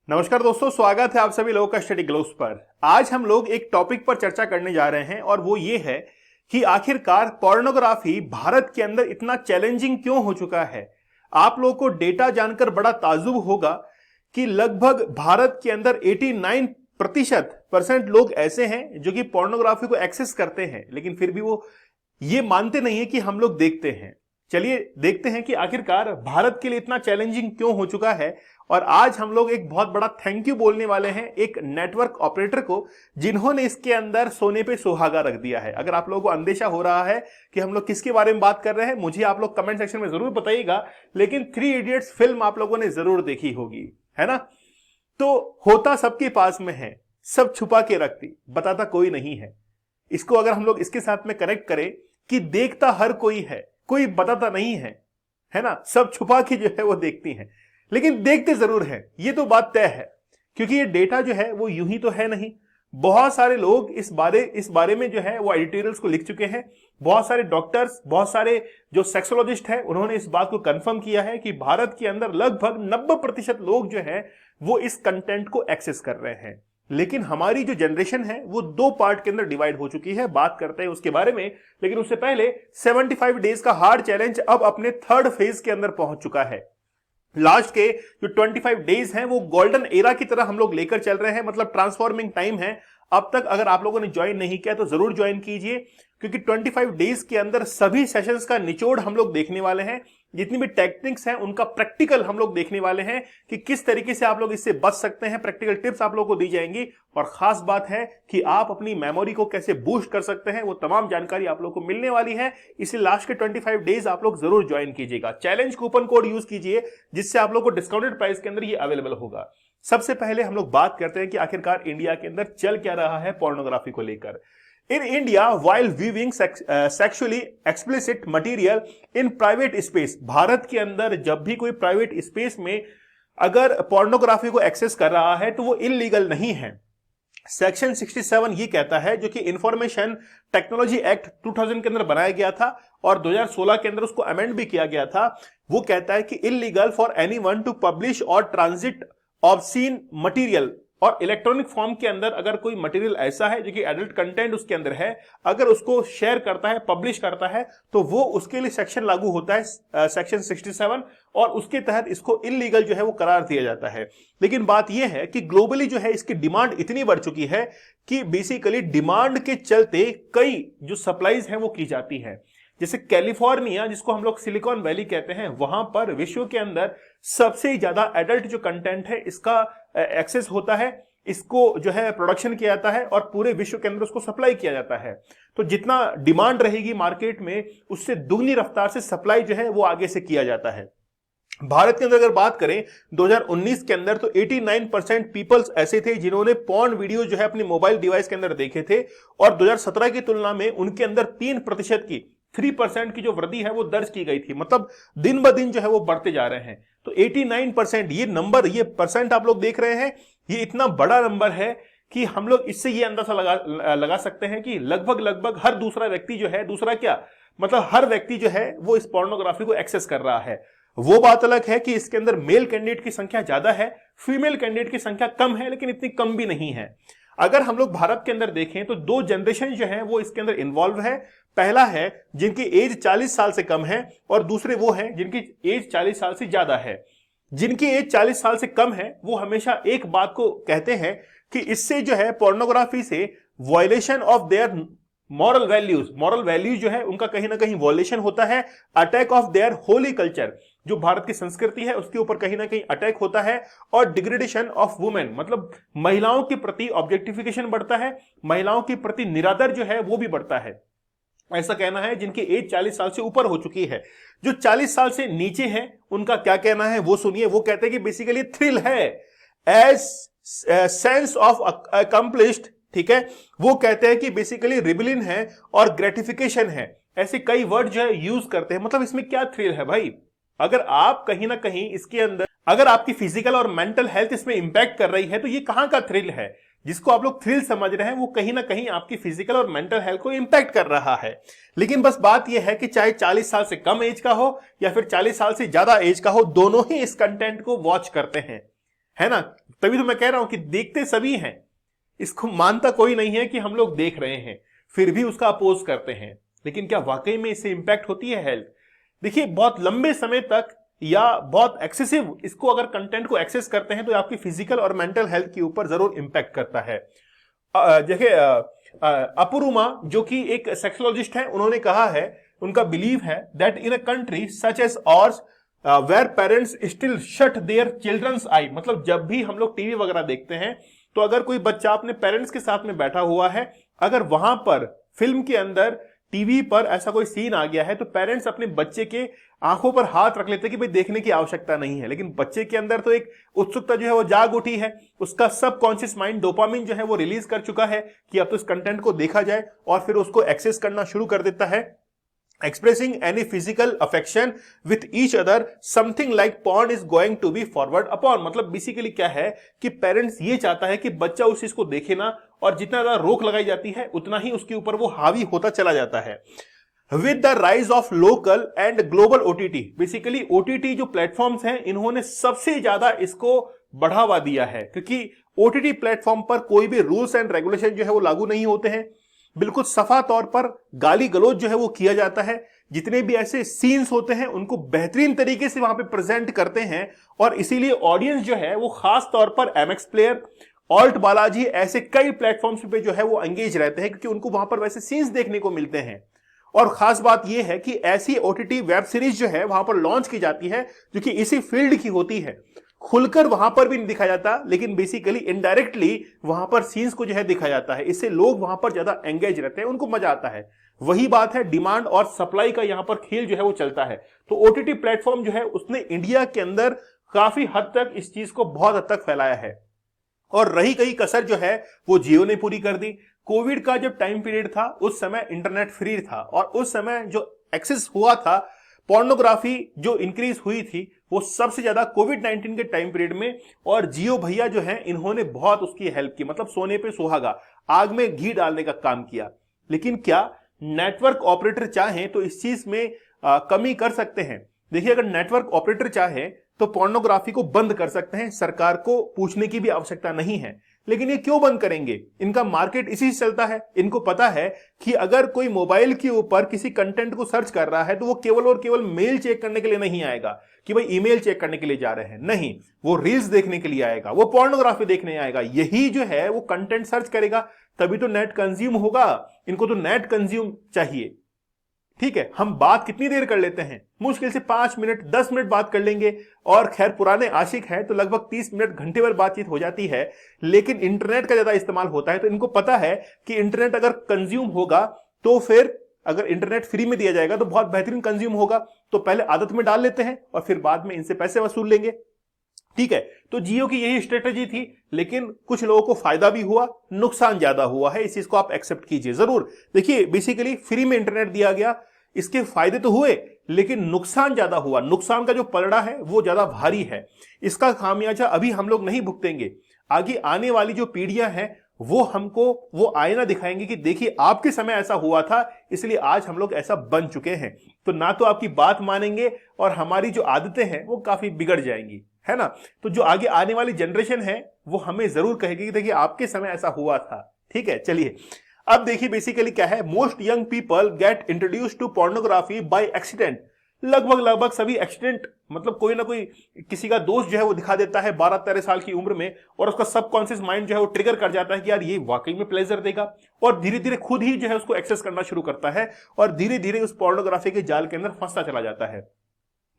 नमस्कार दोस्तों, स्वागत है आप सभी लोगों का स्टडी ग्लोब्स पर। आज हम लोग एक टॉपिक पर चर्चा करने जा रहे हैं और वो ये है कि आखिरकार पोर्नोग्राफी भारत के अंदर इतना चैलेंजिंग क्यों हो चुका है। आप लोगों को डेटा जानकर बड़ा ताज्जुब होगा कि लगभग भारत के अंदर 89% लोग ऐसे हैं जो कि पोर्नोग्राफी को एक्सेस करते हैं, लेकिन फिर भी वो ये मानते नहीं है कि हम लोग देखते हैं। चलिए देखते हैं कि आखिरकार भारत के लिए इतना चैलेंजिंग क्यों हो चुका है। और आज हम लोग एक बहुत बड़ा थैंक यू बोलने वाले हैं एक नेटवर्क ऑपरेटर को, जिन्होंने इसके अंदर सोने पे सुहागा रख दिया है। अगर आप लोगों को अंदेशा हो रहा है कि हम लोग किसके बारे में बात कर रहे हैं, मुझे आप लोग कमेंट सेक्शन में जरूर बताइएगा, लेकिन 3 इडियट्स फिल्म आप लोगों ने जरूर देखी होगी, है ना। तो होता सबके पास में है, सब छुपा के रखती, बताता कोई नहीं है। इसको अगर हम लोग इसके साथ में कनेक्ट करें कि देखता हर कोई है, कोई बताता नहीं है ना। सब छुपा के जो है वो देखती हैं, लेकिन देखते जरूर हैं, ये तो बात तय है। क्योंकि ये डेटा जो है वो यूं ही तो है नहीं। बहुत सारे लोग इस बारे में जो है वो एडिटोरियल्स को लिख चुके हैं। बहुत सारे डॉक्टर्स, बहुत सारे जो सेक्सोलॉजिस्ट हैं, उन्होंने इस बात को कंफर्म किया है कि भारत के अंदर लगभग 90% लोग जो है वो इस कंटेंट को एक्सेस कर रहे हैं। लेकिन हमारी जो जनरेशन है वो 2 पार्ट के अंदर डिवाइड हो चुकी है। बात करते हैं उसके बारे में, लेकिन उससे पहले 75 डेज का हार्ड चैलेंज अब अपने 3rd फेज के अंदर पहुंच चुका है। लास्ट के जो 25 डेज हैं वो गोल्डन एरा की तरह हम लोग लेकर चल रहे हैं, मतलब ट्रांसफॉर्मिंग टाइम है। अब तक अगर आप लोगों ने ज्वाइन नहीं किया तो जरूर ज्वाइन कीजिए, क्योंकि 25 डेज के अंदर सभी सेशंस का निचोड़ हम लोग देखने वाले हैं। जितनी भी टेक्निक्स हैं उनका प्रैक्टिकल हम लोग देखने वाले हैं कि किस तरीके से आप लोग इससे बच सकते हैं। प्रैक्टिकल टिप्स आप लोगों को दी जाएंगी और खास बात है कि आप अपनी मेमोरी को कैसे बूस्ट कर सकते हैं, वो तमाम जानकारी आप लोगों को मिलने वाली है। इसलिए लास्ट के 25 डेज आप लोग जरूर ज्वाइन कीजिएगा। चैलेंज कूपन कोड यूज कीजिए, जिससे आप लोग को डिस्काउंटेड प्राइस के अंदर ये अवेलेबल होगा। सबसे पहले हम लोग बात करते हैं कि आखिरकार इंडिया के अंदर चल क्या रहा है पोर्नोग्राफी को लेकर। In India, while viewing sexually explicit material in private space, Bharat के अंदर जब भी कोई प्राइवेट स्पेस में अगर पोर्नोग्राफी को एक्सेस कर रहा है तो वो इलीगल नहीं है। सेक्शन 67 ये कहता है, जो कि इंफॉर्मेशन टेक्नोलॉजी एक्ट 2000 के अंदर बनाया गया था और 2016 के अंदर उसको अमेंड भी किया गया था। वो कहता है कि illegal for anyone to publish और ट्रांजिट ऑब्सीन मटीरियल, और इलेक्ट्रॉनिक फॉर्म के अंदर अगर कोई मटेरियल ऐसा है जो कि एडल्ट कंटेंट उसके अंदर है, अगर उसको शेयर करता है, पब्लिश करता है, तो वो उसके लिए सेक्शन लागू होता है सेक्शन 67, और उसके तहत इसको इलीगल जो है वो करार दिया जाता है। लेकिन बात यह है कि ग्लोबली जो है इसकी डिमांड इतनी बढ़ चुकी है कि बेसिकली डिमांड के चलते कई जो सप्लाईज हैं वो की जाती है। जैसे कैलिफोर्निया, जिसको हम लोग सिलिकॉन वैली कहते हैं, वहां पर विश्व के अंदर सबसे ज्यादा एडल्ट जो कंटेंट है इसका एक्सेस होता है, इसको जो है प्रोडक्शन किया जाता है और पूरे विश्व के अंदर उसको सप्लाई किया जाता है। तो जितना डिमांड रहेगी मार्केट में, उससे दुगनी रफ्तार से सप्लाई जो है वो आगे से किया जाता है। भारत के अंदर अगर बात करें 2019 के अंदर, तो 89% पीपल्स ऐसे थे जिन्होंने पॉर्न वीडियो जो है अपने मोबाइल डिवाइस के अंदर देखे थे, और 2017 की तुलना में उनके अंदर 3% की जो वृद्धि है वो दर्ज की गई थी। मतलब दिन ब दिन जो है वो बढ़ते जा रहे हैं। तो 89% ये नंबर, ये परसेंट आप लोग देख रहे हैं, ये इतना बड़ा नंबर है कि हम लोग इससे ये अंदाजा लगा सकते हैं कि लगभग हर दूसरा व्यक्ति जो है, दूसरा क्या मतलब हर व्यक्ति जो है वो इस पोर्नोग्राफी को एक्सेस कर रहा है। वो बात अलग है कि इसके अंदर मेल कैंडिडेट की संख्या ज्यादा है, फीमेल कैंडिडेट की संख्या कम है, लेकिन इतनी कम भी नहीं है। अगर हम लोग भारत के अंदर देखें तो 2 जनरेशन जो है वो इसके अंदर इन्वॉल्व है। पहला है जिनकी एज 40 साल से कम है, और दूसरे वो हैं जिनकी एज 40 साल से ज्यादा है। जिनकी एज 40 साल से कम है वो हमेशा एक बात को कहते हैं कि इससे जो है पोर्नोग्राफी से violation of their moral values जो है उनका कहीं ना कहीं वायलेशन होता है। Attack of their Holi culture, जो भारत की संस्कृति है उसके ऊपर कहीं ना कहीं अटैक होता है। और डिग्रेडेशन ऑफ वुमेन, मतलब महिलाओं के प्रति ऑब्जेक्टिफिकेशन बढ़ता है, महिलाओं के प्रति निरादर जो है वो भी बढ़ता है। ऐसा कहना है जिनकी एज 40 साल से ऊपर हो चुकी है। जो 40 साल से नीचे है उनका क्या कहना है वो सुनिए। वो कहते हैं कि बेसिकली थ्रिल है, एज सेंस ऑफ अकम्प्लिश्ड, ठीक है। वो कहते हैं कि बेसिकली रिबेलियन है और ग्रेटिफिकेशन है। ऐसे कई वर्ड जो है यूज करते हैं। मतलब इसमें क्या थ्रिल है भाई? अगर आप कहीं ना कहीं इसके अंदर, अगर आपकी फिजिकल और मेंटल हेल्थ इसमें इंपैक्ट कर रही है, तो ये कहां का थ्रिल है? जिसको आप लोग थ्रिल समझ रहे हैं वो कहीं ना कहीं आपकी फिजिकल और मेंटल हेल्थ को इंपैक्ट कर रहा है। लेकिन बस बात यह है कि चाहे 40 साल से कम एज का हो या फिर 40 साल से ज्यादा एज का हो, दोनों ही इस कंटेंट को वॉच करते हैं, है ना। तभी तो मैं कह रहा हूं कि देखते सभी हैं, इसको मानता कोई नहीं है कि हम लोग देख रहे हैं, फिर भी उसका अपोज करते हैं। लेकिन क्या वाकई में इससे इंपैक्ट होती है हेल्थ? देखिए, बहुत लंबे समय तक या बहुत एक्सेसिव इसको अगर कंटेंट को एक्सेस करते हैं तो आपकी फिजिकल और मेंटल हेल्थ के ऊपर जरूर इंपैक्ट करता है। देखिए, अपुरुमा जो कि एक सेक्सोलॉजिस्ट है, उन्होंने कहा है, उनका बिलीव है that in a country such as ours where parents still shut their childrens eye, मतलब जब भी हम लोग टीवी वगैरह देखते हैं तो अगर कोई बच्चा अपने पेरेंट्स के साथ में बैठा हुआ है, अगर वहां पर फिल्म के अंदर टीवी पर ऐसा कोई सीन आ गया है तो पेरेंट्स अपने बच्चे के आंखों पर हाथ रख लेते हैं कि भाई देखने की आवश्यकता नहीं है। लेकिन बच्चे के अंदर तो एक उत्सुकता जो है वो जाग उठी है, उसका सबकॉन्शियस माइंड डोपामिन जो है वो रिलीज कर चुका है कि अब तो इस कंटेंट को देखा जाए, और फिर उसको एक्सेस करना शुरू कर देता है। Expressing any physical affection with each other, something like porn is going to be forward upon। मतलब बेसिकली क्या है कि पेरेंट्स ये चाहता है कि बच्चा उस चीज को देखे ना, और जितना ज्यादा रोक लगाई जाती है उतना ही उसके ऊपर वो हावी होता चला जाता है। With the rise of local and global OTT, basically OTT जो प्लेटफॉर्म्स हैं इन्होंने सबसे ज्यादा इसको बढ़ावा दिया है, क्योंकि ओटीटी प्लेटफॉर्म पर कोई भी रूल्स एंड रेगुलेशन जो है वो लागू नहीं होते हैं, बिल्कुल सफा तौर पर गाली गलौज जो है वो किया जाता है। जितने भी ऐसे सीन्स होते हैं उनको बेहतरीन तरीके से वहां पे प्रेजेंट करते हैं, और इसीलिए ऑडियंस जो है वो खास तौर पर एमएक्स प्लेयर, ऑल्ट बालाजी, ऐसे कई प्लेटफॉर्म्स पे जो है वो एंगेज रहते हैं, क्योंकि उनको वहां पर वैसे सीन्स देखने को मिलते हैं। और खास बात यह है कि ऐसी ओटीटी वेब सीरीज जो है वहां पर लॉन्च की जाती है जो कि इसी फील्ड की होती है, खुलकर वहां पर भी नहीं दिखाया जाता, लेकिन बेसिकली इनडायरेक्टली वहां पर सीन्स को जो है दिखाया जाता है। इससे लोग वहां पर ज्यादा एंगेज रहते हैं, उनको मजा आता है। वही बात है, डिमांड और सप्लाई का यहां पर खेल जो है वो चलता है। तो ओटीटी प्लेटफॉर्म जो है उसने इंडिया के अंदर काफी हद तक इस चीज को बहुत हद तक फैलाया है, और रही गई कसर जो है वो जियो ने पूरी कर दी। कोविड का जब टाइम पीरियड था उस समय इंटरनेट फ्री था, और उस समय जो एक्सेस हुआ था, पोर्नोग्राफी जो इंक्रीज हुई थी वो सबसे ज्यादा कोविड-19 के टाइम पीरियड में, और जियो भैया जो हैं इन्होंने बहुत उसकी हेल्प की, मतलब सोने पे सुहागा, आग में घी डालने का काम किया। लेकिन क्या नेटवर्क ऑपरेटर चाहें तो इस चीज में कमी कर सकते हैं? देखिए, अगर नेटवर्क ऑपरेटर चाहे तो पोर्नोग्राफी को बंद कर सकते हैं, सरकार को पूछने की भी आवश्यकता नहीं है। लेकिन ये क्यों बंद करेंगे? इनका मार्केट इसी से चलता है। इनको पता है कि अगर कोई मोबाइल के ऊपर किसी कंटेंट को सर्च कर रहा है तो वो केवल और केवल मेल चेक करने के लिए नहीं आएगा कि भाई ईमेल चेक करने के लिए जा रहे हैं, नहीं, वो रील्स देखने के लिए आएगा, वो पोर्नोग्राफी देखने आएगा। यही जो है वो कंटेंट सर्च करेगा, तभी तो नेट कंज्यूम होगा। इनको तो नेट कंज्यूम चाहिए। ठीक है, हम बात कितनी देर कर लेते हैं? मुश्किल से 5 मिनट 10 मिनट बात कर लेंगे, और खैर पुराने आशिक हैं तो लगभग 30 मिनट घंटे भर बातचीत हो जाती है। लेकिन इंटरनेट का ज्यादा इस्तेमाल होता है, तो इनको पता है कि इंटरनेट अगर कंज्यूम होगा तो फिर अगर इंटरनेट फ्री में दिया जाएगा तो बहुत बेहतरीन कंज्यूम होगा। तो पहले आदत में डाल लेते हैं और फिर बाद में इनसे पैसे वसूल लेंगे। ठीक है, तो जियो की यही स्ट्रेटेजी थी, लेकिन कुछ लोगों को फायदा भी हुआ, नुकसान ज्यादा हुआ है। इस चीज को आप एक्सेप्ट कीजिए जरूर। देखिए, बेसिकली फ्री में इंटरनेट दिया गया, इसके फायदे तो हुए लेकिन नुकसान ज्यादा हुआ। नुकसान का जो पलड़ा है वो ज्यादा भारी है। इसका खामियाजा अभी हम लोग नहीं भुगतेंगे, आगे आने वाली जो पीढ़ियां हैं वो हमको वो आईना दिखाएंगे कि देखिए आपके समय ऐसा हुआ था, इसलिए आज हम लोग ऐसा बन चुके हैं। तो ना तो आपकी बात मानेंगे और हमारी जो आदतें हैं वो काफी बिगड़ जाएंगी, है ना। तो जो आगे आने वाली जनरेशन है वो हमें जरूर कहेगी कि देखिए आपके समय ऐसा हुआ था। ठीक है, चलिए अब देखिए बेसिकली क्या है। Most young people get introduced to pornography by accident. लगभग सभी एक्सीडेंट, मतलब कोई ना कोई किसी का दोस्त जो है वो दिखा देता है 12-13 साल की उम्र में, और उसका सबकॉन्शियस माइंड जो है वो ट्रिगर कर जाता है कि यार ये वाकई में प्लेजर देगा, और धीरे धीरे खुद ही जो है उसको एक्सेस करना शुरू करता है, और धीरे धीरे उस पोर्नोग्राफी के जाल के अंदर फंसता चला जाता है।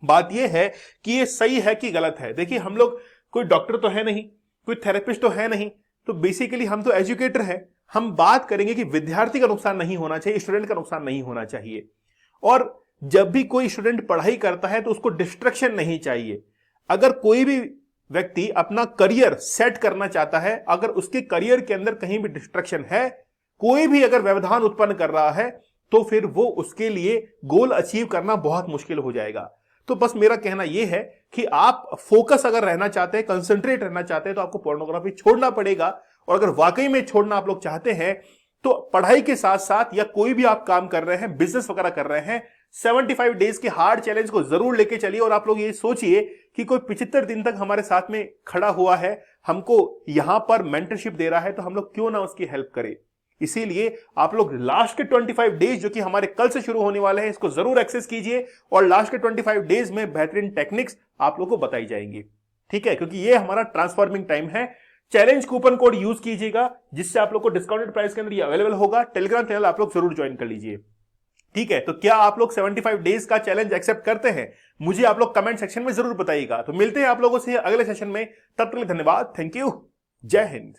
बात यह है कि ये सही है कि गलत है। देखिए, हम लोग कोई डॉक्टर तो है नहीं, कोई थेरेपिस्ट तो है नहीं, तो बेसिकली हम तो एजुकेटर हैं। हम बात करेंगे कि विद्यार्थी का नुकसान नहीं होना चाहिए, स्टूडेंट का नुकसान नहीं होना चाहिए। और जब भी कोई स्टूडेंट पढ़ाई करता है तो उसको डिस्ट्रैक्शन नहीं चाहिए। अगर कोई भी व्यक्ति अपना करियर सेट करना चाहता है, अगर उसके करियर के अंदर कहीं भी डिस्ट्रैक्शन है, कोई भी अगर व्यवधान उत्पन्न कर रहा है, तो फिर वो उसके लिए गोल अचीव करना बहुत मुश्किल हो जाएगा। तो बस मेरा कहना यह है कि आप फोकस अगर रहना चाहते हैं, कंसंट्रेट रहना चाहते हैं, तो आपको पोर्नोग्राफी छोड़ना पड़ेगा। और अगर वाकई में छोड़ना आप लोग चाहते हैं तो पढ़ाई के साथ साथ या कोई भी आप काम कर रहे हैं, बिजनेस वगैरह कर रहे हैं, 75 डेज के हार्ड चैलेंज को जरूर लेके चलिए। और आप लोग ये सोचिए कि कोई 75 दिन तक हमारे साथ में खड़ा हुआ है, हमको यहां पर मेंटरशिप दे रहा है तो हम लोग क्यों ना उसकी हेल्प करें। इसीलिए आप लोग लास्ट के 25 डेज जो कि हमारे कल से शुरू होने वाले हैं इसको जरूर एक्सेस कीजिए और लास्ट के 25 डेज में बेहतरीन टेक्निक्स आप लोग को बताई जाएंगी, ठीक है, क्योंकि ये हमारा ट्रांसफॉर्मिंग टाइम है। चैलेंज कूपन कोड यूज कीजिएगा जिससे आप लोग को डिस्काउंटेड प्राइस के अंदर ये अवेलेबल होगा। टेलीग्राम चैनल आप लोग जरूर ज्वाइन कर लीजिए, ठीक है। तो क्या आप लोग 75 डेज का चैलेंज एक्सेप्ट करते हैं? मुझे आप लोग कमेंट सेक्शन में जरूर बताइएगा। तो मिलते हैं आप लोगों से अगले सेशन में, तब तक के लिए धन्यवाद, थैंक यू, जय हिंद।